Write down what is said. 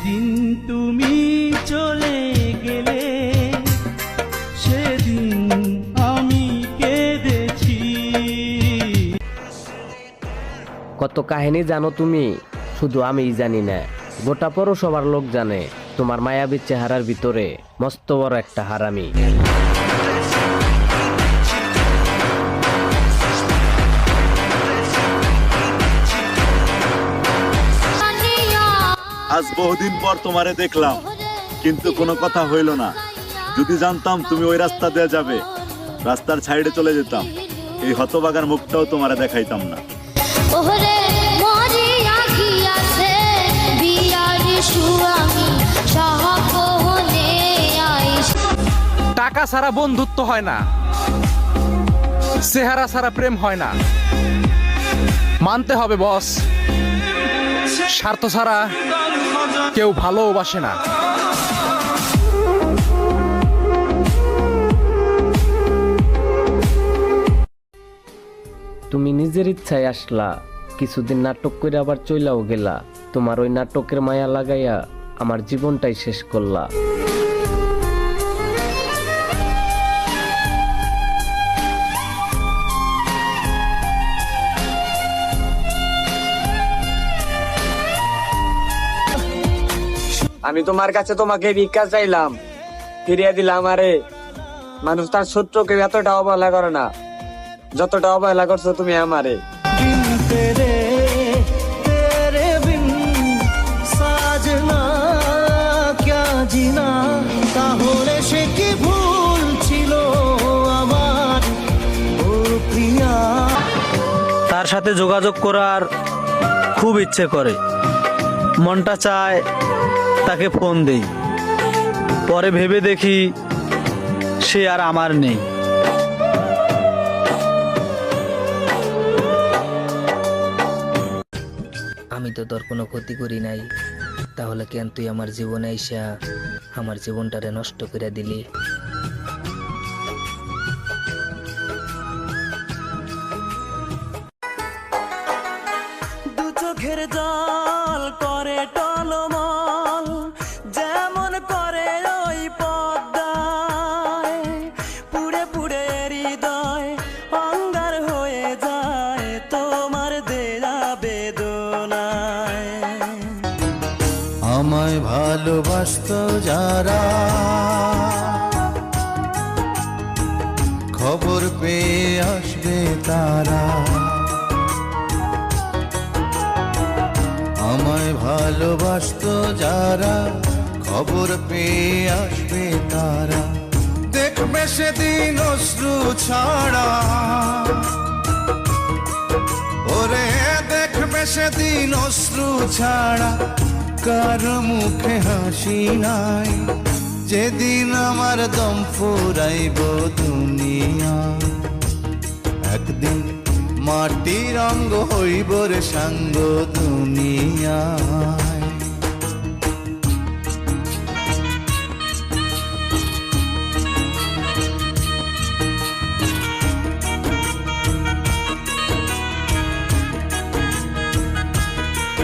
যেদিন তুমি চলে গেলে সেদিন আমি কেঁদেছি। কত কাহিনী জানো তুমি, শুধু আমিই জানি না। গোটা পৌরসভার লোক জানে তোমার মায়াবী চেহারার ভিতরে মস্ত বড় একটা হারামি। আজ বহুদিন পর তোমারে দেখলাম, কিন্তু কোনো কথা হইল না। যদি জানতাম তুমি ওই রাস্তা দিয়ে যাবে, রাস্তার সাইডে চলে যেতাম, এই হতবাগার মুখটাও তোমারে দেখাইতাম না। টাকা ছাড়া বন্ধুত্ব হয় না, চেহারা ছাড়া প্রেম হয় না। মানতে হবে বস, স্বার্থ ছাড়া কেউ ভালোবাসে না। তুমি নিজের ইচ্ছায় আসলা, কিছুদিন নাটক করে আবার চইলাও গেলা। তোমার ওই নাটকের মায়া লাগাইয়া আমার জীবনটাই শেষ করলা। আমি তোমার কাছে তোমাকে ভিক্ষা চাইলাম, ফিরিয়ে দিলাম। আরে মানুষ তার শত্রুকে এতটা অবহেলা করে না যতটা অবহেলা করছো তুমি আমারে। তাহলে সে কি ভুল ছিল আমার, ও প্রিয়া। তার সাথে যোগাযোগ করার খুব ইচ্ছে করে, মনটা চায় তাকে ফোন দেই। পরে ভেবে দেখি সে আর আমার নেই। আমি তো তোর কোনো ক্ষতি করি নাই, তাহলে কেন তুই আমার জীবনে আইসা আমার জীবনটারে নষ্ট করে দিলি? দু চোখের জল করে টলমল, যেমন করে ওই পদ্মায়, পুড়ে পুড়ে হৃদয় অঙ্গার হয়ে যায় তোমার দেয়া বেদনায়। আমায় ভালোবাসতো যারা, খবর পেয়ে আসবে তারা। আমায় ভালোবাসতো যারা, খবর পেয়ে আসবে তারা। দেখবে সেদিন অশ্রু ছাড়া, ওরে দেখবে সেদিন অশ্রু ছাড়া কার মুখে হাসি নাই। যেদিন আমার দম ফুরাইব দুনিয়া, একদিন মাটির অঙ্গ হইব রে সাঙ্গ দুনিয়া।